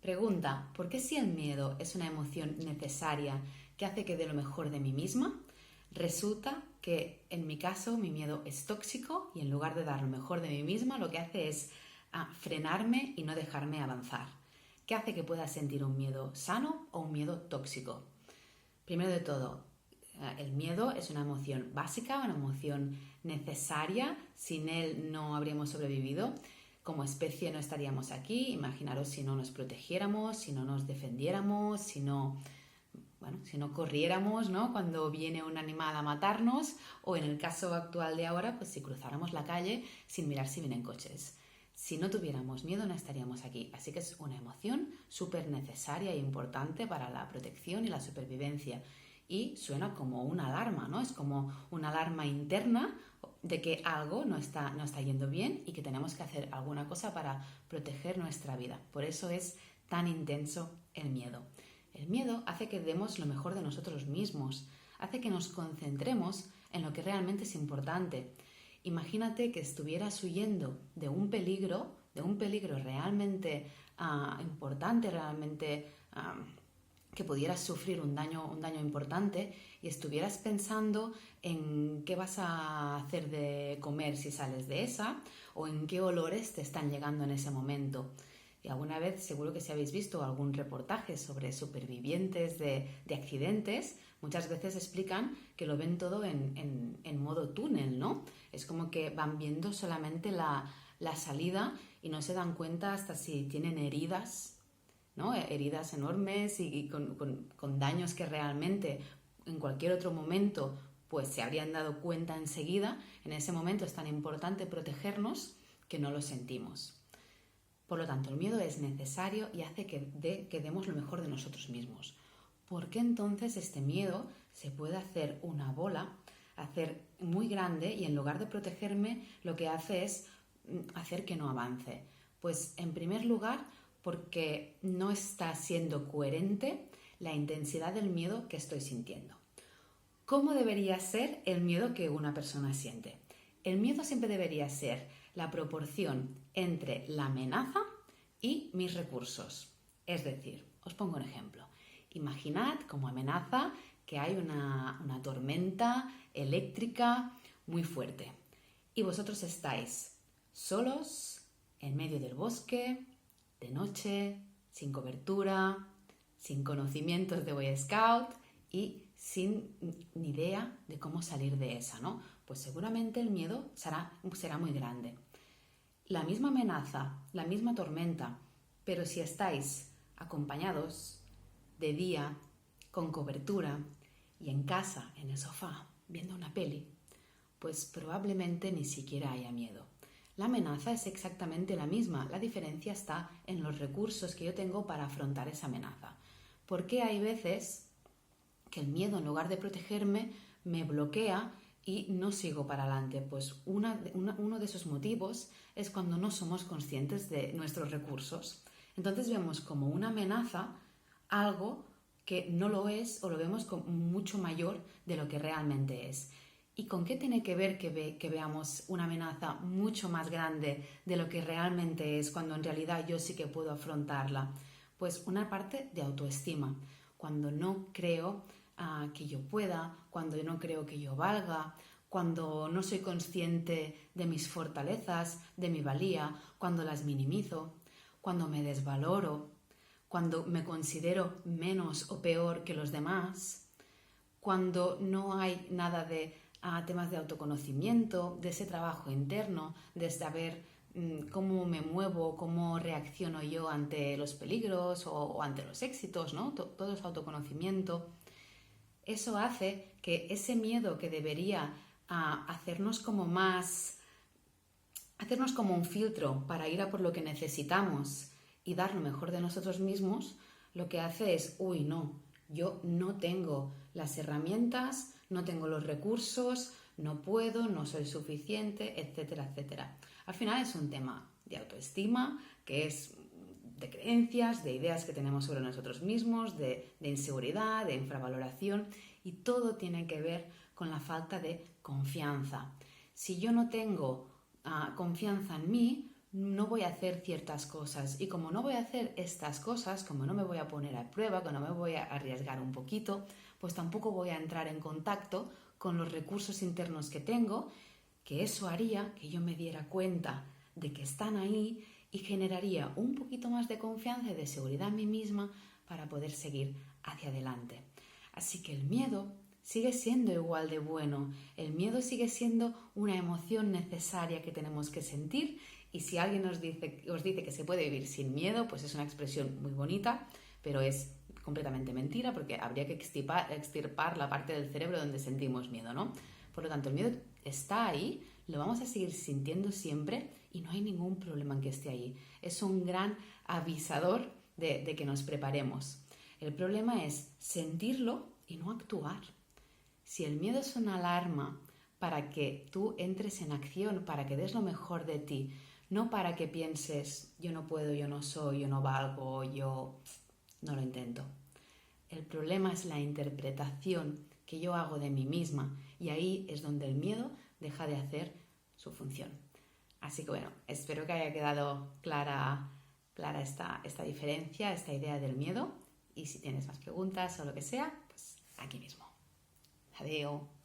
Pregunta, ¿por qué si el miedo es una emoción necesaria que hace que dé lo mejor de mí misma? Resulta que en mi caso mi miedo es tóxico y en lugar de dar lo mejor de mí misma lo que hace es frenarme y no dejarme avanzar. ¿Qué hace que pueda sentir un miedo sano o un miedo tóxico? Primero de todo, el miedo es una emoción básica, una emoción necesaria. Sin él no habríamos sobrevivido. Como especie no estaríamos aquí. Imaginaros si no nos protegiéramos, si no nos defendiéramos, si no corriéramos, ¿no? Cuando viene un animal a matarnos, o en el caso actual de ahora, pues si cruzáramos la calle sin mirar si vienen coches. Si no tuviéramos miedo no estaríamos aquí. Así que es una emoción súper necesaria e importante para la protección y la supervivencia. Y suena como una alarma, ¿no? Es como una alarma interna de que algo no está yendo bien y que tenemos que hacer alguna cosa para proteger nuestra vida. Por eso es tan intenso el miedo. El miedo hace que demos lo mejor de nosotros mismos, hace que nos concentremos en lo que realmente es importante. Imagínate que estuvieras huyendo de un peligro realmente importante, realmente que pudieras sufrir un daño importante y estuvieras pensando en qué vas a hacer de comer si sales de esa o en qué olores te están llegando en ese momento. Y alguna vez seguro que si habéis visto algún reportaje sobre supervivientes de accidentes, muchas veces explican que lo ven todo en modo túnel, ¿no? Es como que van viendo solamente la salida y no se dan cuenta hasta si tienen heridas, ¿no? Heridas enormes y con daños que realmente en cualquier otro momento pues se habrían dado cuenta enseguida. En ese momento es tan importante protegernos que no lo sentimos. Por lo tanto, el miedo es necesario y hace que demos lo mejor de nosotros mismos. ¿Por qué entonces este miedo se puede hacer una bola, hacer muy grande y en lugar de protegerme lo que hace es hacer que no avance? Pues en primer lugar porque no está siendo coherente la intensidad del miedo que estoy sintiendo. ¿Cómo debería ser el miedo que una persona siente? El miedo siempre debería ser la proporción entre la amenaza y mis recursos. Es decir, os pongo un ejemplo. Imaginad como amenaza que hay una tormenta eléctrica muy fuerte y vosotros estáis solos en medio del bosque, de noche, sin cobertura, sin conocimientos de Boy Scout y sin ni idea de cómo salir de esa, ¿no? Pues seguramente el miedo será muy grande. La misma amenaza, la misma tormenta, pero si estáis acompañados de día, con cobertura y en casa, en el sofá, viendo una peli, pues probablemente ni siquiera haya miedo. La amenaza es exactamente la misma, la diferencia está en los recursos que yo tengo para afrontar esa amenaza. ¿Por qué hay veces que el miedo, en lugar de protegerme, me bloquea y no sigo para adelante? Pues uno de esos motivos es cuando no somos conscientes de nuestros recursos. Entonces vemos como una amenaza algo que no lo es o lo vemos como mucho mayor de lo que realmente es. ¿Y con qué tiene que ver que veamos una amenaza mucho más grande de lo que realmente es cuando en realidad yo sí que puedo afrontarla? Pues una parte de autoestima. Cuando no creo que yo pueda, cuando no creo que yo valga, cuando no soy consciente de mis fortalezas, de mi valía, cuando las minimizo, cuando me desvaloro, cuando me considero menos o peor que los demás, cuando no hay nada de temas de autoconocimiento, de ese trabajo interno, de saber cómo me muevo, cómo reacciono yo ante los peligros o ante los éxitos, ¿no? Todo es autoconocimiento. Eso hace que ese miedo que debería hacernos como un filtro para ir a por lo que necesitamos y dar lo mejor de nosotros mismos, lo que hace es, no, yo no tengo las herramientas, no tengo los recursos, no puedo, no soy suficiente, etcétera, etcétera. Al final es un tema de autoestima, que es de creencias, de ideas que tenemos sobre nosotros mismos, de inseguridad, de infravaloración, y todo tiene que ver con la falta de confianza. Si yo no tengo confianza en mí, no voy a hacer ciertas cosas. Y como no voy a hacer estas cosas, como no me voy a poner a prueba, que no me voy a arriesgar un poquito, pues tampoco voy a entrar en contacto con los recursos internos que tengo, que eso haría que yo me diera cuenta de que están ahí y generaría un poquito más de confianza y de seguridad en mí misma para poder seguir hacia adelante. Así que el miedo sigue siendo igual de bueno. El miedo sigue siendo una emoción necesaria que tenemos que sentir, y si alguien os dice que se puede vivir sin miedo, pues es una expresión muy bonita, pero es completamente mentira, porque habría que extirpar la parte del cerebro donde sentimos miedo, ¿no? Por lo tanto, el miedo está ahí, lo vamos a seguir sintiendo siempre y no hay ningún problema en que esté ahí. Es un gran avisador de que nos preparemos. El problema es sentirlo y no actuar. Si el miedo es una alarma para que tú entres en acción, para que des lo mejor de ti, no para que pienses yo no puedo, yo no soy, yo no valgo, yo no lo intento. El problema es la interpretación que yo hago de mí misma, y ahí es donde el miedo deja de hacer su función. Así que bueno, espero que haya quedado clara esta diferencia, esta idea del miedo, y si tienes más preguntas o lo que sea, pues aquí mismo. Adiós.